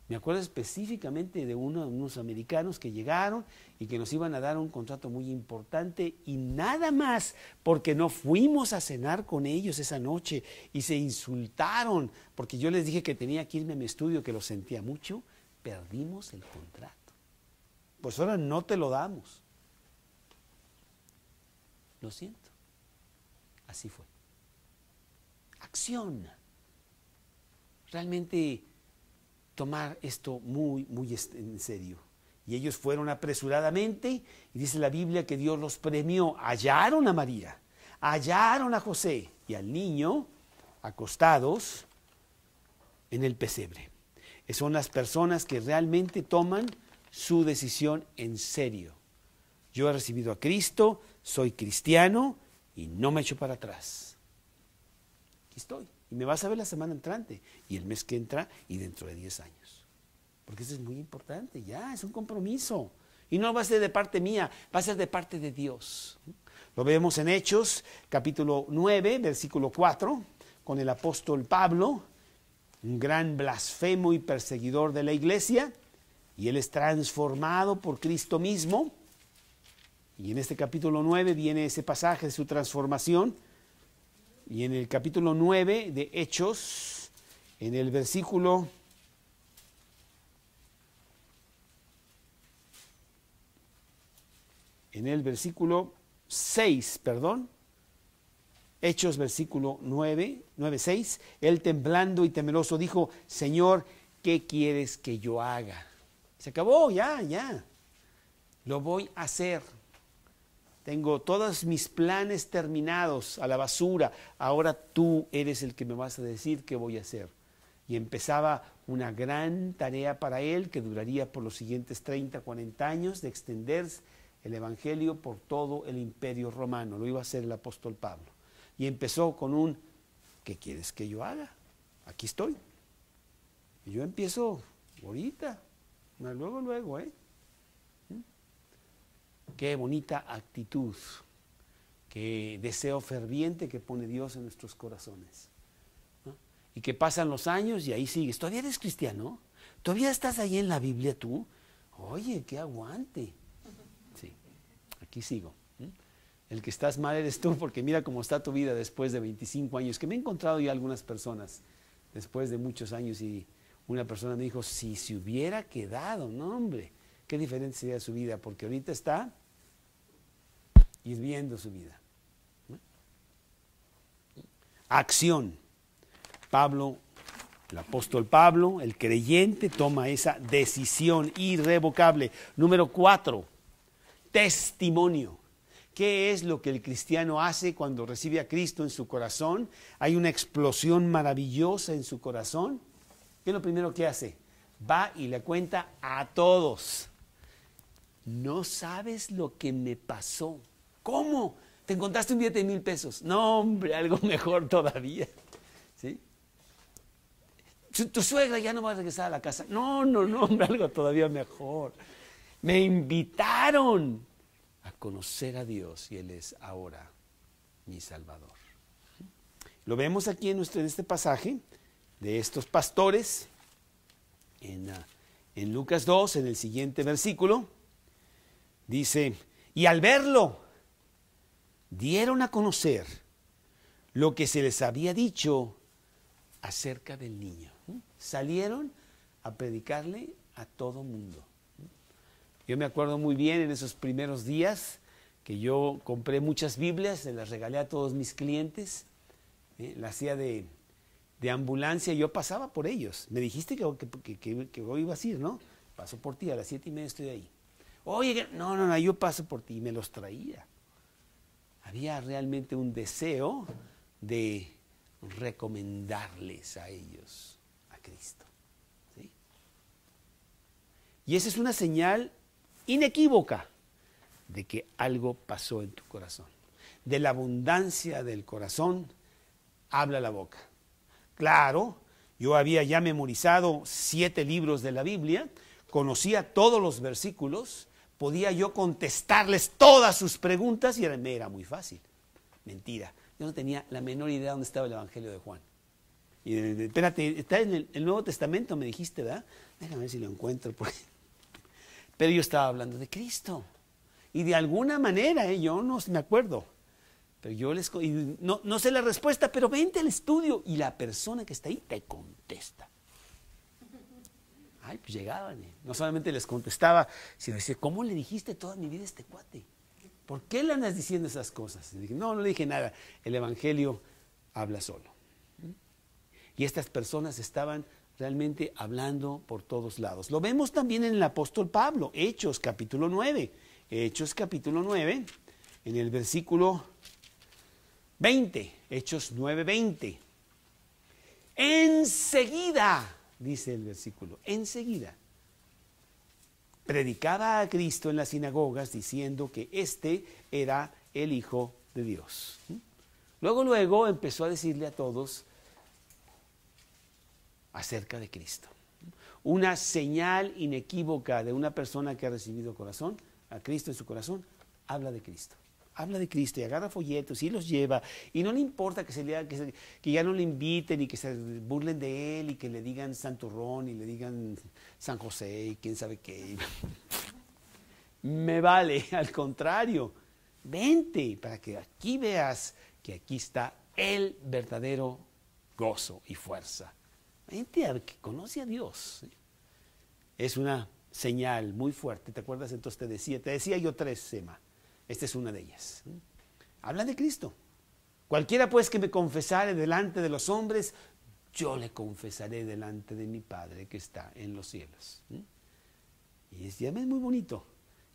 Me acuerdo específicamente de unos americanos que llegaron y que nos iban a dar un contrato muy importante y nada más porque no fuimos a cenar con ellos esa noche y se insultaron porque yo les dije que tenía que irme a mi estudio, que lo sentía mucho, perdimos el contrato. Pues ahora no te lo damos. Lo siento. Así fue. Acción. Realmente tomar esto muy, muy en serio. Y ellos fueron apresuradamente, y dice la Biblia que Dios los premió. Hallaron a María, hallaron a José y al niño acostados en el pesebre. Son las personas que realmente toman su decisión en serio. Yo he recibido a Cristo, soy cristiano y no me echo para atrás. Aquí estoy. Y me vas a ver la semana entrante, y el mes que entra, y dentro de 10 años. Porque eso es muy importante, ya, es un compromiso. Y no va a ser de parte mía, va a ser de parte de Dios. Lo vemos en Hechos, capítulo 9, versículo 4, con el apóstol Pablo, un gran blasfemo y perseguidor de la iglesia, y él es transformado por Cristo mismo. Y en este capítulo 9 viene ese pasaje de su transformación. Y en el capítulo 9 de Hechos, en el versículo 6, Hechos versículo 9:6, él temblando y temeroso dijo: Señor, ¿qué quieres que yo haga? Se acabó, ya, lo voy a hacer. Tengo todos mis planes terminados a la basura, ahora tú eres el que me vas a decir qué voy a hacer. Y empezaba una gran tarea para él que duraría por los siguientes 30, 40 años de extender el evangelio por todo el imperio romano. Lo iba a hacer el apóstol Pablo. Y empezó con un: ¿qué quieres que yo haga? Aquí estoy. Y yo empiezo ahorita, luego, Qué bonita actitud, qué deseo ferviente que pone Dios en nuestros corazones, ¿no? Y que pasan los años y ahí sigues. ¿Todavía eres cristiano? ¿Todavía estás ahí en la Biblia tú? Oye, qué aguante. Sí, aquí sigo. El que estás mal eres tú, porque mira cómo está tu vida después de 25 años, que me he encontrado ya algunas personas después de muchos años, y una persona me dijo: si se hubiera quedado, no hombre, qué diferente sería su vida, porque ahorita está hirviendo su vida. Acción. Pablo, el apóstol Pablo, el creyente, toma esa decisión irrevocable. Número 4, testimonio. ¿Qué es lo que el cristiano hace cuando recibe a Cristo en su corazón? Hay una explosión maravillosa en su corazón. ¿Qué es lo primero que hace? Va y le cuenta a todos. No sabes lo que me pasó. ¿Cómo? ¿Te encontraste un billete de 1,000 pesos? No, hombre, algo mejor todavía. ¿Sí? Tu suegra ya no va a regresar a la casa. No, hombre, algo todavía mejor. Me invitaron a conocer a Dios y Él es ahora mi Salvador. Lo vemos aquí en este pasaje de estos pastores, en Lucas 2, en el siguiente versículo, dice: y al verlo, dieron a conocer lo que se les había dicho acerca del niño. Salieron a predicarle a todo mundo. Yo me acuerdo muy bien en esos primeros días que yo compré muchas Biblias, se las regalé a todos mis clientes, la hacía de ambulancia, y yo pasaba por ellos. Me dijiste que hoy ibas a ir, ¿no? Paso por ti, a las 7:30 estoy ahí. Oye, no, yo paso por ti, y me los traía. Había realmente un deseo de recomendarles a ellos a Cristo, ¿sí? Y esa es una señal inequívoca de que algo pasó en tu corazón. De la abundancia del corazón habla la boca. Claro, yo había ya memorizado 7 libros de la Biblia, conocía todos los versículos, podía yo contestarles todas sus preguntas y me era muy fácil. Mentira, yo no tenía la menor idea de dónde estaba el Evangelio de Juan. Y espérate, está en el Nuevo Testamento, me dijiste, ¿verdad? Déjame ver si lo encuentro. Pero yo estaba hablando de Cristo. Y de alguna manera, yo no me acuerdo, pero yo no sé la respuesta, pero vente al estudio y la persona que está ahí te contesta. Ay, pues llegaban, no solamente les contestaba, sino decía: ¿cómo le dijiste toda mi vida a este cuate? ¿Por qué le andas diciendo esas cosas? Y dije: no le dije nada, el Evangelio habla solo. Y estas personas estaban realmente hablando por todos lados. Lo vemos también en el apóstol Pablo, Hechos capítulo 9. Hechos capítulo 9, en el versículo 20, Hechos 9:20. Enseguida, dice el versículo, enseguida, predicaba a Cristo en las sinagogas diciendo que este era el Hijo de Dios. Luego empezó a decirle a todos acerca de Cristo. Una señal inequívoca de una persona que ha recibido a Cristo en su corazón, habla de Cristo. Habla de Cristo y agarra folletos y los lleva, y no le importa que ya no le inviten y que se burlen de él y que le digan Santurrón y le digan San José y quién sabe qué. me vale, al contrario, vente para que aquí veas que aquí está el verdadero gozo y fuerza. Vente a que conoce a Dios. Es una señal muy fuerte. ¿Te acuerdas? Entonces te decía yo 3, Sema. Esta es una de ellas. Habla de Cristo. Cualquiera pues que me confesare delante de los hombres, yo le confesaré delante de mi Padre que está en los cielos. Y es muy bonito.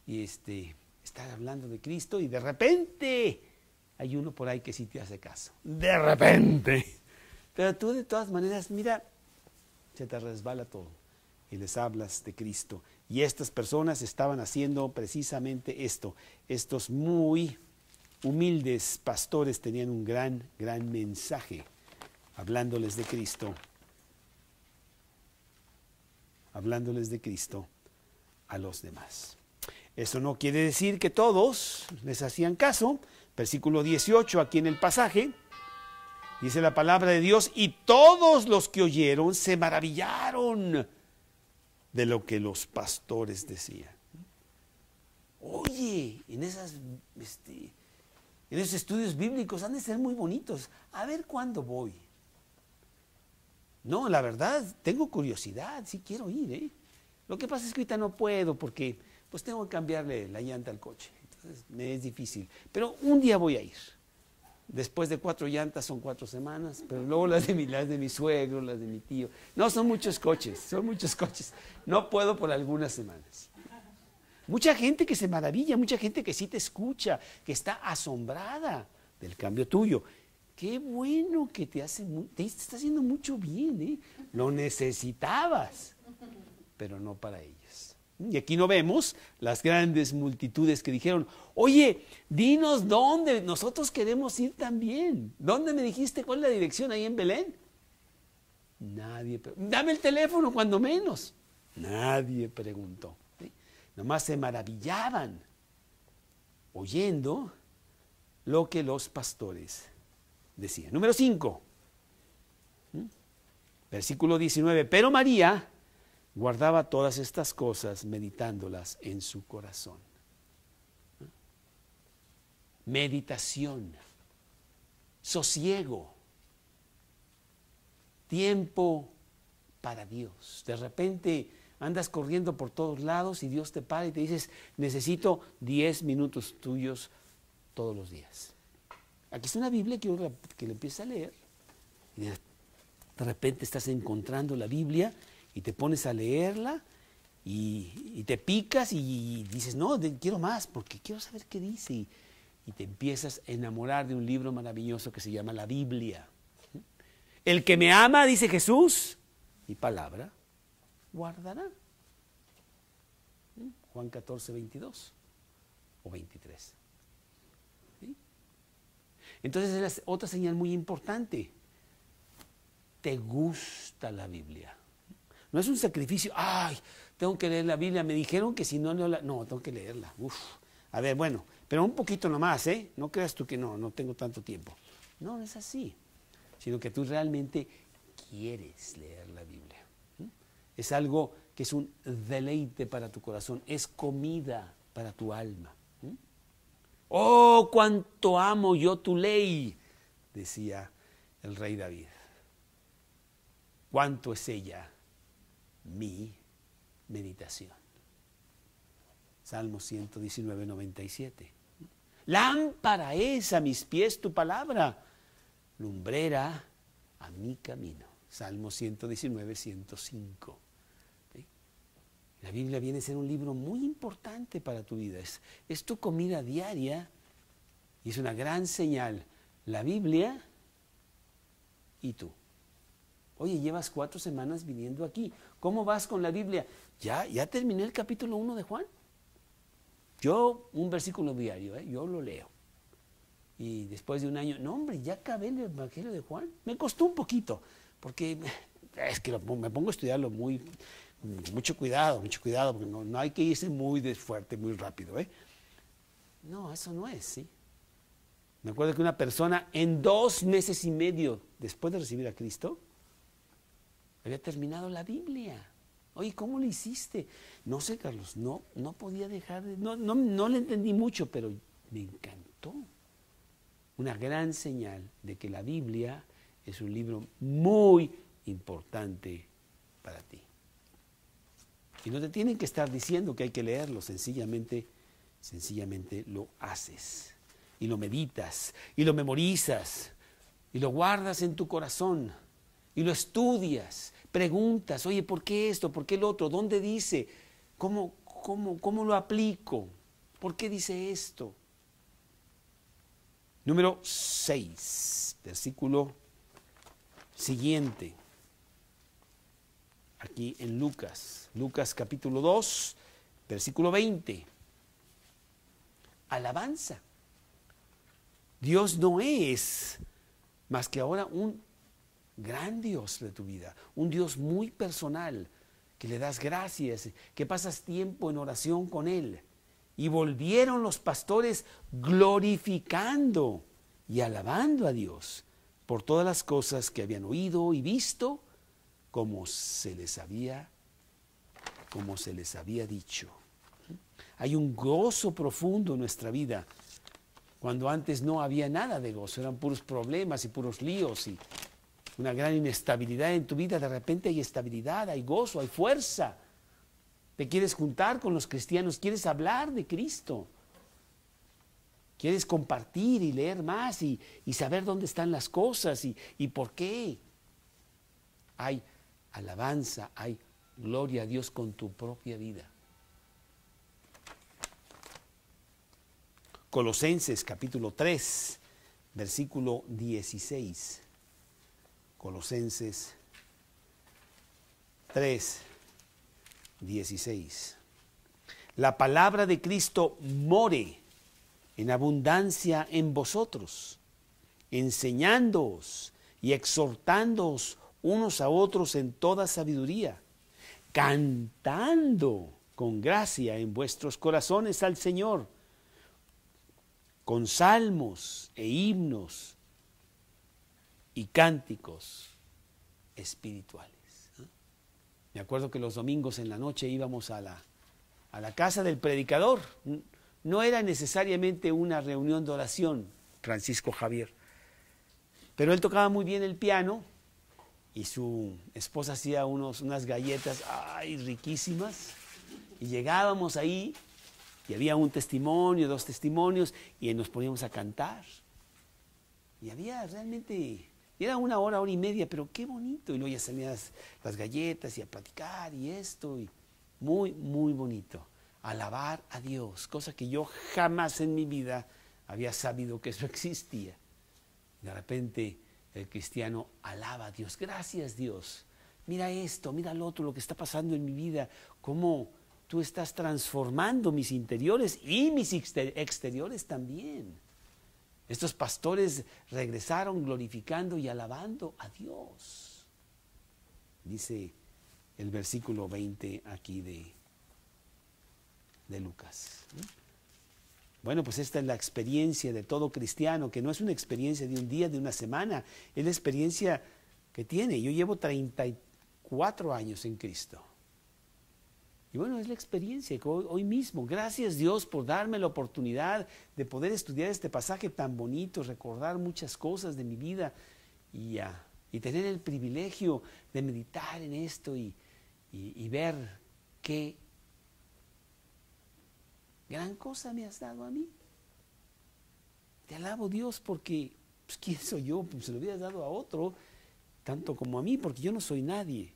Y estar hablando de Cristo y de repente hay uno por ahí que sí te hace caso. De repente. Pero tú de todas maneras, mira, se te resbala todo y les hablas de Cristo. Y estas personas estaban haciendo precisamente esto. Estos muy humildes pastores tenían un gran mensaje, hablándoles de Cristo a los demás. Eso no quiere decir que todos les hacían caso. Versículo 18, aquí en el pasaje, dice la palabra de Dios, y todos los que oyeron se maravillaron de lo que los pastores decían. Oye, en esos estudios bíblicos han de ser muy bonitos. A ver cuándo voy. No, la verdad, tengo curiosidad, sí quiero ir, Lo que pasa es que ahorita no puedo porque pues tengo que cambiarle la llanta al coche. Entonces me es difícil. Pero un día voy a ir. Después de 4 llantas son 4 semanas, pero luego las de mi suegro, las de mi tío. No, son muchos coches. No puedo por algunas semanas. Mucha gente que se maravilla, mucha gente que sí te escucha, que está asombrada del cambio tuyo. Qué bueno que te está haciendo mucho bien, Lo necesitabas, pero no para ellos. Y aquí no vemos las grandes multitudes que dijeron, oye, dinos dónde, nosotros queremos ir también. ¿Dónde me dijiste cuál es la dirección ahí en Belén? Nadie, dame el teléfono cuando menos. Nadie preguntó. Nomás se maravillaban oyendo lo que los pastores decían. Número 5, versículo 19, pero María guardaba todas estas cosas meditándolas en su corazón. Meditación, sosiego, tiempo para Dios. De repente andas corriendo por todos lados y Dios te para y te dices, necesito 10 minutos tuyos todos los días. Aquí está una Biblia que le empiezas a leer y de repente estás encontrando la Biblia y te pones a leerla y te picas y dices, no, quiero más porque quiero saber qué dice. Y te empiezas a enamorar de un libro maravilloso que se llama la Biblia. El que me ama, dice Jesús, mi palabra guardará. Juan 14, 22 o 23. ¿Sí? Entonces es otra señal muy importante. ¿Te gusta la Biblia? No es un sacrificio, ay, tengo que leer la Biblia, me dijeron que si no leo no, tengo que leerla. A ver, bueno, pero un poquito nomás, no creas tú que no tengo tanto tiempo. No es así, sino que tú realmente quieres leer la Biblia. Es algo que es un deleite para tu corazón, es comida para tu alma. Oh, cuánto amo yo tu ley, decía el rey David. Cuánto es ella mi meditación. Salmo 119, 97. Lámpara es a mis pies tu palabra, lumbrera a mi camino. Salmo 119, 105. ¿Sí? La Biblia viene a ser un libro muy importante para tu vida. Es tu comida diaria y es una gran señal. La Biblia y tú. Oye, llevas 4 semanas viniendo aquí. ¿Cómo vas con la Biblia? ¿Ya terminé el capítulo 1 de Juan? Yo, un versículo diario, yo lo leo. Y después de un año, no hombre, ya acabé el Evangelio de Juan. Me costó un poquito, porque es que me pongo a estudiarlo mucho cuidado, porque no hay que irse muy fuerte, muy rápido. No, eso no es, ¿sí? Me acuerdo que una persona en 2 meses y medio después de recibir a Cristo, había terminado la Biblia. Oye, ¿cómo lo hiciste? No sé, Carlos, no podía dejar de... No le entendí mucho, pero me encantó. Una gran señal de que la Biblia es un libro muy importante para ti. Y no te tienen que estar diciendo que hay que leerlo, sencillamente lo haces. Y lo meditas, y lo memorizas, y lo guardas en tu corazón, y lo estudias, preguntas, oye, ¿por qué esto? ¿Por qué el otro? ¿Dónde dice? ¿Cómo lo aplico? ¿Por qué dice esto? Número 6, versículo siguiente. Aquí en Lucas capítulo 2, versículo 20. Alabanza. Dios no es más que ahora un gran Dios de tu vida, un Dios muy personal, que le das gracias, que pasas tiempo en oración con Él. Y volvieron los pastores glorificando y alabando a Dios por todas las cosas que habían oído y visto, como se les había dicho. Hay un gozo profundo en nuestra vida, cuando antes no había nada de gozo, eran puros problemas y puros líos y una gran inestabilidad en tu vida. De repente hay estabilidad, hay gozo, hay fuerza. Te quieres juntar con los cristianos, quieres hablar de Cristo, quieres compartir y leer más y saber dónde están las cosas y por qué. Hay alabanza, hay gloria a Dios con tu propia vida. Colosenses capítulo 3, versículo 16. Colosenses 3, 16. La palabra de Cristo more en abundancia en vosotros, enseñándoos y exhortándoos unos a otros en toda sabiduría, cantando con gracia en vuestros corazones al Señor, con salmos e himnos y cánticos espirituales. Me acuerdo que los domingos en la noche íbamos a la casa del predicador. No era necesariamente una reunión de oración, Francisco Javier, pero él tocaba muy bien el piano y su esposa hacía unas galletas, riquísimas, y llegábamos ahí y había un testimonio, 2 testimonios, y nos poníamos a cantar. Y había realmente, era 1 hora, 1 hora y media, pero qué bonito. Y luego ya salían las galletas y a platicar y esto, y muy, muy bonito. Alabar a Dios, cosa que yo jamás en mi vida había sabido que eso existía. De repente el cristiano alaba a Dios. Gracias, Dios. Mira esto, mira lo otro, lo que está pasando en mi vida, cómo tú estás transformando mis interiores y mis exteriores también. Estos pastores regresaron glorificando y alabando a Dios. Dice el versículo 20 aquí de Lucas. Bueno, pues esta es la experiencia de todo cristiano, que no es una experiencia de un día, de una semana, es la experiencia que tiene. Yo llevo 34 años en Cristo. Y bueno, es la experiencia que hoy mismo, gracias Dios por darme la oportunidad de poder estudiar este pasaje tan bonito, recordar muchas cosas de mi vida y tener el privilegio de meditar en esto y ver qué gran cosa me has dado a mí. Te alabo, Dios, porque pues, ¿quién soy yo? Pues se lo hubieras dado a otro, tanto como a mí, porque yo no soy nadie.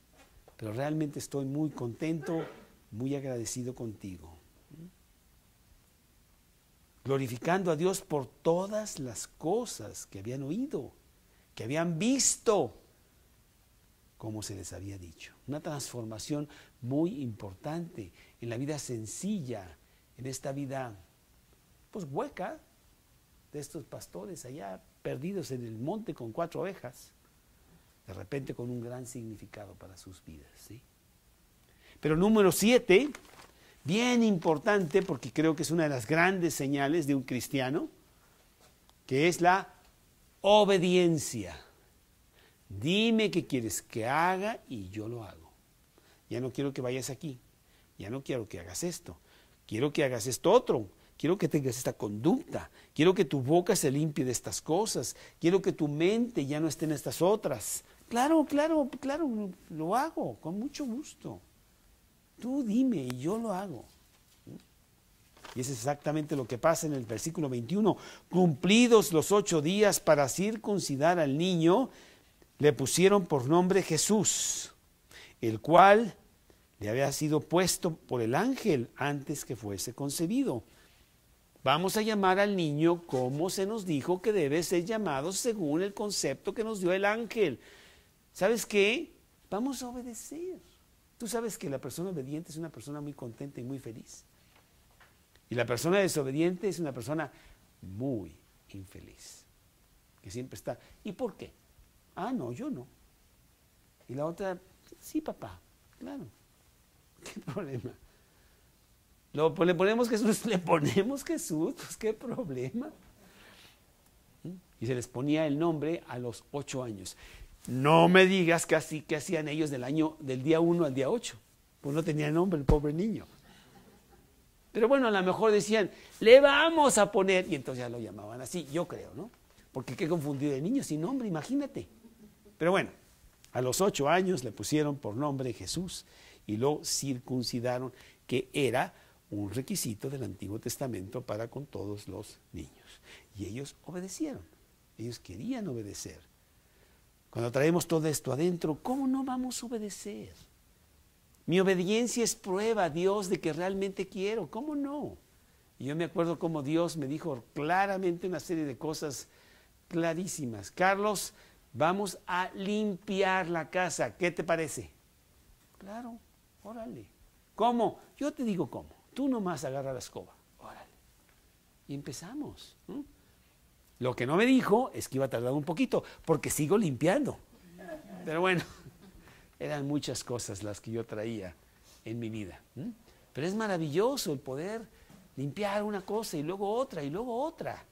Pero realmente estoy muy contento, muy agradecido contigo. Glorificando a Dios por todas las cosas que habían oído, que habían visto, como se les había dicho. Una transformación muy importante en la vida sencilla, en esta vida pues hueca de estos pastores allá perdidos en el monte con 4 ovejas, de repente con un gran significado para sus vidas, ¿sí? Pero número 7, bien importante, porque creo que es una de las grandes señales de un cristiano, que es la obediencia. Dime qué quieres que haga y yo lo hago. ya no quiero que vayas aquí, ya no quiero que hagas esto, quiero que hagas esto otro, quiero que tengas esta conducta, quiero que tu boca se limpie de estas cosas, quiero que tu mente ya no esté en estas otras. Claro, claro, claro, lo hago, con mucho gusto. Tú dime y yo lo hago. Y es exactamente lo que pasa en el versículo 21. Cumplidos los 8 días para circuncidar al niño, le pusieron por nombre Jesús, el cual le había sido puesto por el ángel antes que fuese concebido. Vamos a llamar al niño como se nos dijo que debe ser llamado según el concepto que nos dio el ángel. ¿Sabes qué? Vamos a obedecer. Tú sabes que la persona obediente es una persona muy contenta y muy feliz. Y la persona desobediente es una persona muy infeliz, que siempre está. ¿Y por qué? Ah, no, yo no. Y la otra, sí, papá, claro. ¿Qué problema? Le ponemos Jesús, pues qué problema. Y se les ponía el nombre a los 8 años. No me digas que hacían ellos del día 1 al día 8. Pues no tenía nombre el pobre niño. Pero bueno, a lo mejor decían, le vamos a poner, y entonces ya lo llamaban así, yo creo, ¿no? Porque qué confundido de niño sin nombre, imagínate. Pero bueno, a los 8 años le pusieron por nombre Jesús y lo circuncidaron, que era un requisito del Antiguo Testamento para con todos los niños. Y ellos obedecieron, ellos querían obedecer. Cuando traemos todo esto adentro, ¿cómo no vamos a obedecer? Mi obediencia es prueba a Dios de que realmente quiero. ¿Cómo no? Y yo me acuerdo cómo Dios me dijo claramente una serie de cosas clarísimas. Carlos, vamos a limpiar la casa. ¿Qué te parece? Claro, órale. ¿Cómo? Yo te digo cómo. Tú nomás agarra la escoba. Órale. Y empezamos. Lo que no me dijo es que iba a tardar un poquito, porque sigo limpiando. Pero bueno. Eran muchas cosas las que yo traía en mi vida. Pero es maravilloso el poder limpiar una cosa y luego otra y luego otra.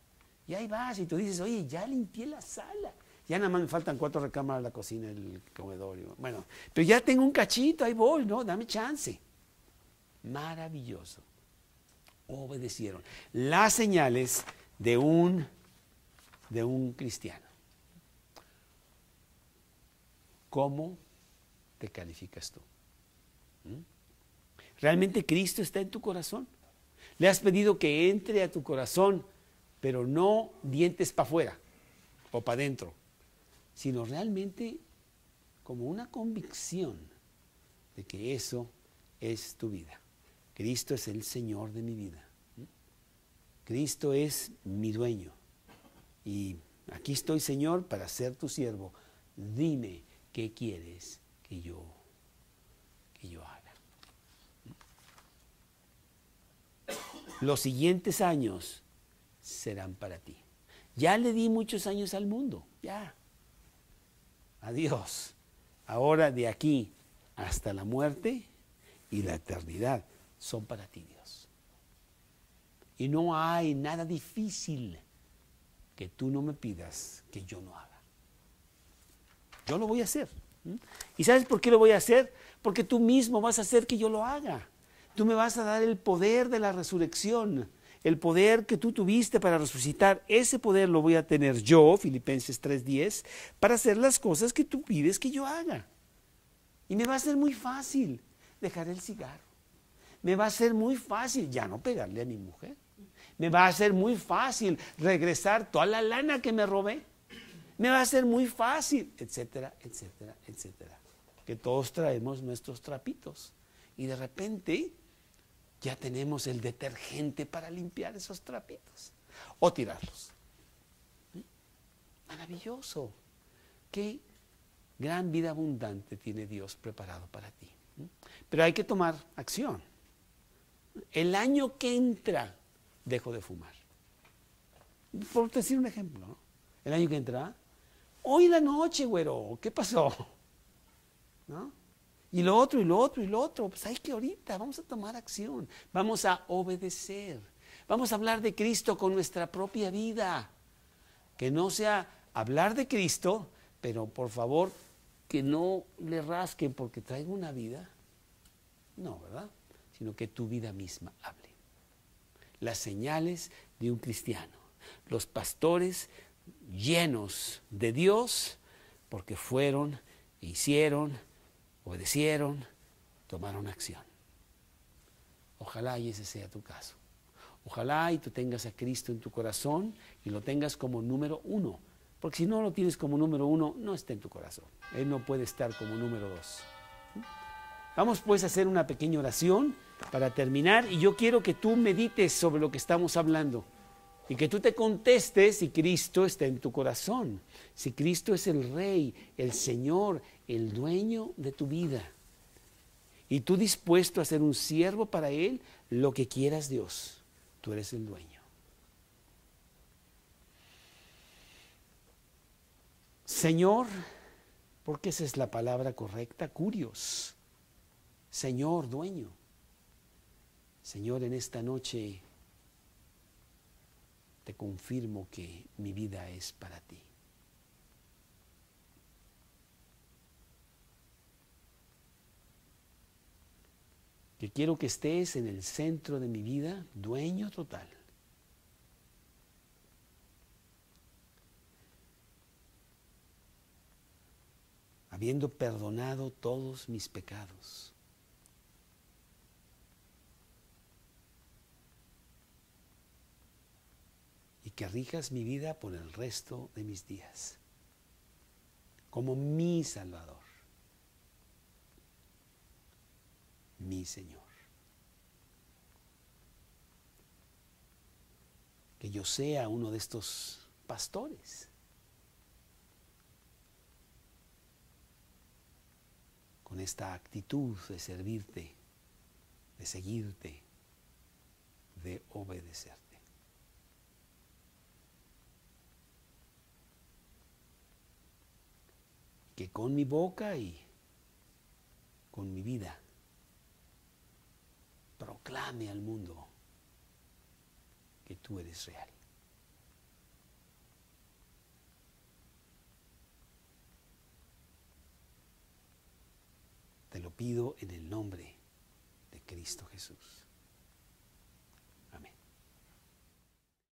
Y ahí vas y tú dices, oye, ya limpié la sala. Ya nada más me faltan 4 recámaras, la cocina, el comedor. Bueno, pero ya tengo un cachito, ahí voy, ¿no? Dame chance. Maravilloso. Obedecieron. Las señales de un cristiano. ¿Cómo te calificas tú? ¿Realmente Cristo está en tu corazón? Le has pedido que entre a tu corazón, pero no dientes para afuera o para adentro, sino realmente como una convicción de que eso es tu vida. Cristo es el Señor de mi vida. Cristo es mi dueño. Y aquí estoy, Señor, para ser tu siervo. Dime qué quieres que yo haga. Los siguientes años serán para ti. Ya le di muchos años al mundo, ya. Adiós. Ahora de aquí hasta la muerte y la eternidad son para ti, Dios. Y no hay nada difícil que tú no me pidas que yo no haga. Yo lo voy a hacer. ¿Y sabes por qué lo voy a hacer? Porque tú mismo vas a hacer que yo lo haga. Tú me vas a dar el poder de la resurrección, el poder que tú tuviste para resucitar. Ese poder lo voy a tener yo, Filipenses 3:10, para hacer las cosas que tú pides que yo haga. Y me va a ser muy fácil dejar el cigarro. Me va a ser muy fácil ya no pegarle a mi mujer. Me va a ser muy fácil regresar toda la lana que me robé. Me va a ser muy fácil, etcétera, etcétera, etcétera. Que todos traemos nuestros trapitos. Y de repente ya tenemos el detergente para limpiar esos trapitos. O tirarlos. Maravilloso. Qué gran vida abundante tiene Dios preparado para ti. Pero hay que tomar acción. El año que entra, dejo de fumar. Por decir un ejemplo, ¿no? El año que entra, hoy en la noche, güero, ¿qué pasó? ¿No? Y lo otro, y lo otro, y lo otro. Pues hay que ahorita, vamos a tomar acción. Vamos a obedecer. Vamos a hablar de Cristo con nuestra propia vida. Que no sea hablar de Cristo, pero por favor, que no le rasquen porque traigo una vida No, ¿verdad? Sino que tu vida misma hable. Las señales de un cristiano. Los pastores llenos de Dios porque fueron, hicieron, obedecieron, tomaron acción. Ojalá y ese sea tu caso. Ojalá y tú tengas a Cristo en tu corazón y lo tengas como número 1. Porque si no lo tienes como número 1, no está en tu corazón. Él no puede estar como número 2. Vamos pues a hacer una pequeña oración para terminar y yo quiero que tú medites sobre lo que estamos hablando y que tú te contestes si Cristo está en tu corazón, si Cristo es el Rey, el Señor, el dueño de tu vida. Y tú dispuesto a ser un siervo para Él, lo que quieras Dios, tú eres el dueño. Señor, porque esa es la palabra correcta, curios. Señor, dueño. Señor, en esta noche te confirmo que mi vida es para ti. Que quiero que estés en el centro de mi vida, dueño total. Habiendo perdonado todos mis pecados. Y que rijas mi vida por el resto de mis días, como mi Salvador, mi Señor. Que yo sea uno de estos pastores, con esta actitud de servirte, de seguirte, de obedecerte. Que con mi boca y con mi vida proclame al mundo que tú eres real. Te lo pido en el nombre de Cristo Jesús.